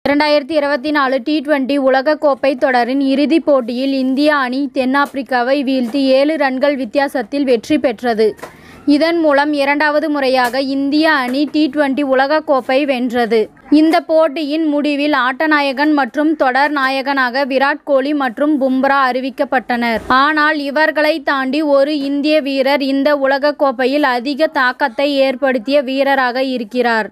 2024 T20 உலகக்கோப்பை தொடரின் இறுதிப் போட்டியில் இந்திய அணி தென்னாப்பிரிக்காவை வீழ்த்தி 7 ரன்கள் வித்தியாசத்தில் வெற்றி பெற்றது. இதன் மூலம் இரண்டாவது முறையாக இந்திய அணி T20 உலகக்கோப்பை வென்றது. இந்த போட்டியின் முடிவில் ஆட்டநாயகன் மற்றும் தொடர் நாயகனாக விராட் கோலி மற்றும் பும்ரா அறிவிக்கப்பட்டனர். ஆனால் இவர்களை தாண்டி ஒரு இந்திய வீரர் இந்த உலகக்கோப்பையில் அதிக தாக்கத்தை ஏற்படுத்திய வீரராக இருக்கிறார்.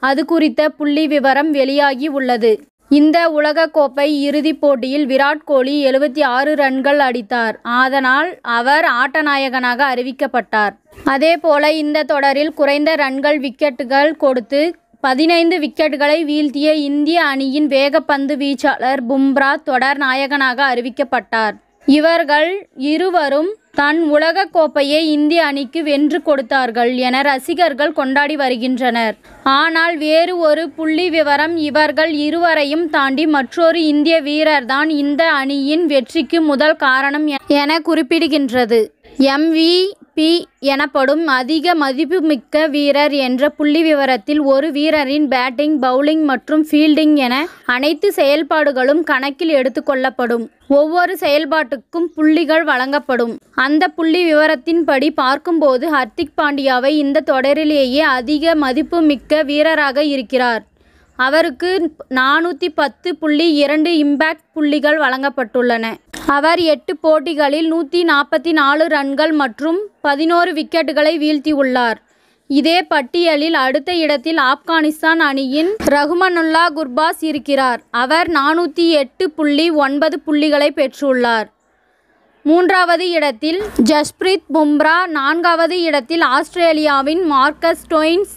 அது குறித்த புள்ளி விவரம் வெளியாகி உள்ளது. இந்த உலகக்கோப்பை இறுதிப் போட்டியில் விராட் கோலி 76 ரன்கள் அடித்தார். அதனால் அவர் ஆட்டநாயகனாக அறிவிக்கப்பட்டார். அதேபோல இந்த தொடரில் குறைந்த ரன்கள் விக்கெட்டுகள் கொடுத்து 15 விக்கெட்டுகளை வீழ்த்திய இந்திய அணியின் வேகப்பந்து வீச்சாளர் பும்ரா தொடர் நாயகனாக அறிவிக்கப்பட்டார். இவர்கள் இருவரும் தன் உலகக்கோப்பையை இந்திய அணிக்கு வென்று கொடுத்தார்கள் என ரசிகர்கள் கொண்டாடி வருகின்றனர். ஆனால் வேறு ஒரு புள்ளி விவரம் இவர்கள் இருவரையும் தாண்டி மற்றொரு இந்திய வீரர்தான் இந்த அணியின் வெற்றிக்கு முதல் காரணம் என குறிப்பிடுகின்றது. MVP எனப்படும் அதிக மதிப்புமிக்க வீரர் என்ற புள்ளி விவரத்தில் ஒரு வீரரின் பேட்டிங், பவுலிங் மற்றும் ஃபீல்டிங் என அனைத்து செயல்பாடுகளும் கணக்கில் எடுத்துக்கொள்ளப்படும். ஒவ்வொரு செயல்பாட்டுக்கும் புள்ளிகள் வழங்கப்படும். அந்த புள்ளி விவரத்தின்படி பார்க்கும்போது ஹர்திக் பாண்டியாவை இந்த தொடரிலேயே அதிக மதிப்புமிக்க வீரராக இருக்கிறார். அவருக்கு 410.2 இம்பாக்ட் புள்ளிகள் வழங்கப்பட்டுள்ளன. அவர் 8 போட்டிகளில் 144 ரன்கள் மற்றும் 11 விக்கெட்டுகளை வீழ்த்தியுள்ளார். இதே பட்டியலில் அடுத்த இடத்தில் ஆப்கானிஸ்தான் அணியின் ரஹ்மனுல்லா குர்பாஸ் இருக்கிறார். அவர் 408.9 புள்ளிகளை பெற்றுள்ளார். 3வது இடத்தில் ஜஸ்பிரீத் பும்ரா, 4வது இடத்தில் ஆஸ்திரேலியாவின் மார்க்கஸ் ஸ்டோயின்ஸ்,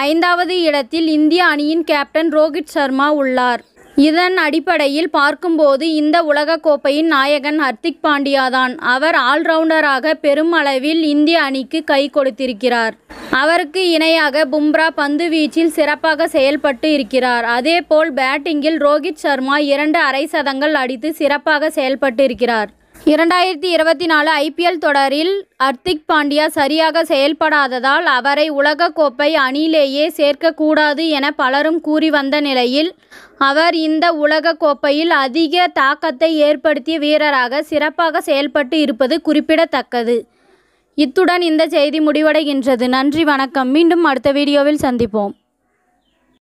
5வது இடத்தில் இந்திய அணியின் கேப்டன் ரோஹித் சர்மா உள்ளார். இதன் அடிப்படையில் பார்க்கும்போது இந்த உலகக்கோப்பையின் நாயகன் ஹர்திக் பாண்டியாதான். அவர் ஆல்ரவுண்டராக பெரும் அளவில் இந்திய அணிக்கு கை கொடுத்திருக்கிறார். அவருக்கு இணையாக பும்ரா பந்து வீச்சில் சிறப்பாக செயல்பட்டு இருக்கிறார். அதேபோல் பேட்டிங்கில் ரோஹித் சர்மா 2 அரை சதங்கள் அடித்து சிறப்பாக செயல்பட்டு இருக்கிறார். 2024 IPL தொடரில் ஹர்திக் பாண்டியா சரியாக செயல்படாததால் அவரை உலகக்கோப்பை அணியிலேயே சேர்க்கக்கூடாது என பலரும் கூறி வந்த நிலையில் அவர் இந்த உலகக்கோப்பையில் அதிக தாக்கத்தை ஏற்படுத்திய வீரராக சிறப்பாக செயல்பட்டு இருப்பது குறிப்பிடத்தக்கது. இத்துடன் இந்த செய்தி முடிவடைகின்றது. நன்றி, வணக்கம். மீண்டும் அடுத்த வீடியோவில் சந்திப்போம்.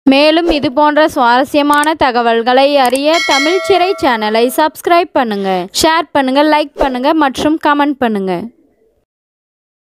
மேலும் இதுபோன்ற சுவாரஸ்யமான தகவல்களை அறிய தமிழ் சிறை சேனலை சப்ஸ்கிரைப் பண்ணுங்க, ஷேர் பண்ணுங்க, லைக் பண்ணுங்க மற்றும் கமெண்ட் பண்ணுங்க.